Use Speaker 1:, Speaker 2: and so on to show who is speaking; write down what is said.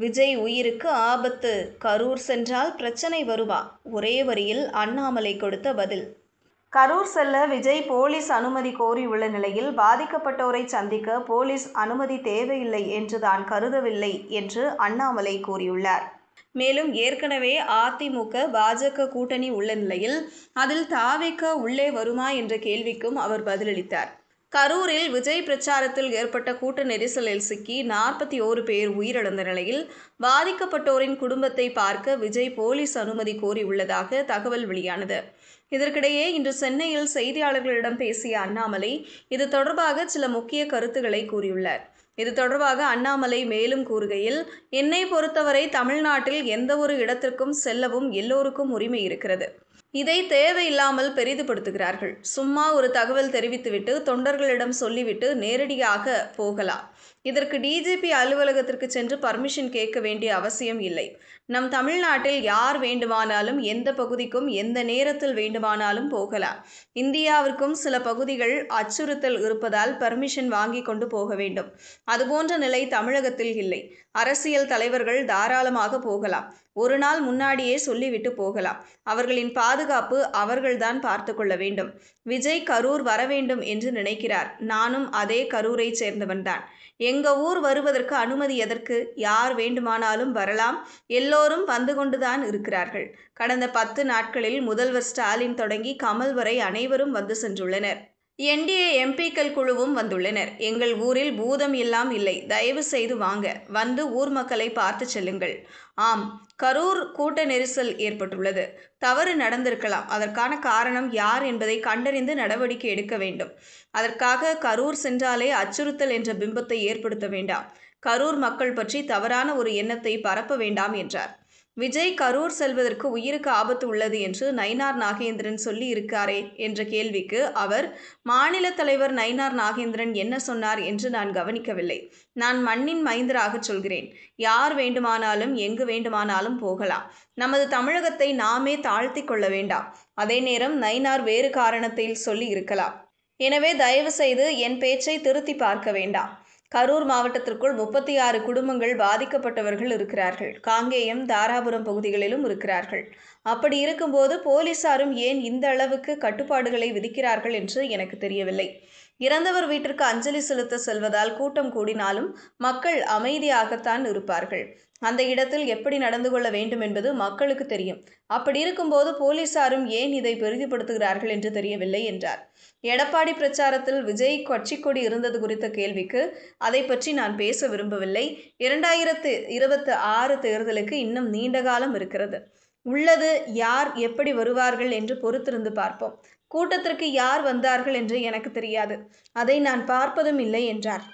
Speaker 1: விஜய் உயிருக்கு ஆபத்து, கரூர் சென்றால் பிரச்சனை வருமா? ஒரே வரியில் அண்ணாமலை கொடுத்த பதில். கரூர் செல்ல விஜய் போலீஸ் அனுமதி கோரியுள்ள நிலையில், பாதிக்கப்பட்டோரை சந்திக்க போலீஸ் அனுமதி தேவையில்லை என்று தான் கருதவில்லை என்று அண்ணாமலை கூறியுள்ளார். மேலும் ஏற்கனவே அதிமுக, பாஜக கூட்டணி உள்ள நிலையில் அதில் தாவேக உள்ளே வருமா என்ற கேள்விக்கும் அவர் பதிலளித்தார். கரூரில் விஜய் பிரச்சாரத்தில் ஏற்பட்ட கூட்ட நெரிசலில் சிக்கி 41 பேர் உயிரிழந்த நிலையில், பாதிக்கப்பட்டோரின் குடும்பத்தை பார்க்க விஜய் போலீஸ் அனுமதி கோரியுள்ளதாக தகவல் வெளியானது. இதற்கிடையே இன்று சென்னையில் செய்தியாளர்களிடம் பேசிய அண்ணாமலை இது தொடர்பாக சில முக்கிய கருத்துக்களை கூறியுள்ளார். இது தொடர்பாக அண்ணாமலை மேலும் கூறுகையில், என்னை பொறுத்தவரை தமிழ்நாட்டில் எந்த ஒரு இடத்திற்கும் செல்லவும் எல்லோருக்கும் உரிமை இருக்கிறது. இதை தேவையில்லாமல் பெரிதுபடுத்துகிறார்கள். சும்மா ஒரு தகவல் தெரிவித்துவிட்டு தொண்டர்களிடம் சொல்லிவிட்டு நேரடியாக போகலாம். இதற்கு டிஜிபி அலுவலகத்திற்கு சென்று பர்மிஷன் கேட்க வேண்டிய அவசியம் இல்லை. நம் தமிழ்நாட்டில் யார் வேண்டுமானாலும் எந்த பகுதிக்கும் எந்த நேரத்தில் வேண்டுமானாலும் போகலாம். இந்தியாவிற்கும் சில பகுதிகள் அச்சுறுத்தல் இருப்பதால் பர்மிஷன் வாங்கி கொண்டு போக வேண்டும். அதுபோன்ற நிலை தமிழகத்தில் இல்லை. அரசியல் தலைவர்கள் தாராளமாக போகலாம். ஒரு நாள் முன்னாடியே சொல்லிவிட்டு போகலாம். அவர்களின் பாதுகாப்பு அவர்கள்தான் பார்த்து கொள்ள வேண்டும். விஜய் கரூர் வர வேண்டும் என்று நினைக்கிறார். நானும் அதே கரூரை சேர்ந்தவன்தான். எங்க ஊர் வருவதற்கு அனுமதி எதற்கு? யார் வேண்டுமானாலும் வரலாம். எல்லோரும் வந்து கொண்டுதான் இருக்கிறார்கள். கடந்த 10 நாட்களில் முதல்வர் ஸ்டாலின் தொடங்கி கமல் வரை அனைவரும் வந்து சென்றுள்ளனர். NDA MP-க்கள் குழுவும் வந்துள்ளனர். எங்கள் ஊரில் பூதம் எல்லாம் இல்லை. தயவு செய்து வாங்க, வந்து ஊர் மக்களை பார்த்து செல்லுங்கள். ஆம், கரூர் கூட்ட நெரிசல் ஏற்பட்டுள்ளது. தவறு நடந்திருக்கலாம். அதற்கான காரணம் யார் என்பதை கண்டறிந்து நடவடிக்கை எடுக்க வேண்டும். அதற்காக கரூர் சென்றாலே அச்சுறுத்தல் என்ற பிம்பத்தை ஏற்படுத்த வேண்டாம். கரூர் மக்கள் பற்றி தவறான ஒரு எண்ணத்தை பரப்ப வேண்டாம் என்றார். விஜய் கரூர் செல்வதற்கு உயிருக்கு ஆபத்து உள்ளது என்று நயினார் நாகேந்திரன் சொல்லி இருக்காரே என்ற கேள்விக்கு அவர், மாநில தலைவர் நயினார் நாகேந்திரன் என்ன சொன்னார் என்று நான் கவனிக்கவில்லை. நான் மண்ணின் மைந்தராக சொல்கிறேன். யார் வேண்டுமானாலும் எங்கு வேண்டுமானாலும் போகலாம். நமது தமிழகத்தை நாமே தாழ்த்தி கொள்ள வேண்டாம். அதே நேரம் நயினார் வேறு காரணத்தில் சொல்லி இருக்கலாம். எனவே தயவு செய்து என் பேச்சை திருத்தி பார்க்க வேண்டாம். கரூர் மாவட்டத்திற்குள் 36 குடும்பங்கள் பாதிக்கப்பட்டவர்கள் இருக்கிறார்கள். காங்கேயம், தாராபுரம் பகுதிகளிலும் இருக்கிறார்கள். அப்படி இருக்கும்போது போலீசாரும் ஏன் இந்த அளவுக்கு கட்டுப்பாடுகளை விதிக்கிறார்கள் என்று எனக்கு தெரியவில்லை. இறந்தவர் வீட்டிற்கு அஞ்சலி செலுத்த செல்வதால் கூட்டம் கூடினாலும் மக்கள் அமைதியாகத்தான் இருப்பார்கள். அந்த இடத்தில் எப்படி நடந்து கொள்ள வேண்டும் என்பது மக்களுக்கு தெரியும். அப்படி இருக்கும்போது போலீசாரும் ஏன் இதை பெரிதுபடுத்துகிறார்கள் என்று தெரியவில்லை என்றார். எடப்பாடி பிரச்சாரத்தில் விஜய் கட்சிக்கொடி இருந்தது குறித்த கேள்விக்கு, அதை பற்றி நான் பேச விரும்பவில்லை. 2026 தேர்தலுக்கு இன்னும் நீண்ட காலம் இருக்கிறது. உள்ளது. யார் எப்படி வருவார்கள் என்று பொறுத்திருந்து பார்ப்போம். கூட்டத்திற்கு யார் வந்தார்கள் என்று எனக்கு தெரியாது. அதை நான் பார்ப்பதும் இல்லை என்றார்.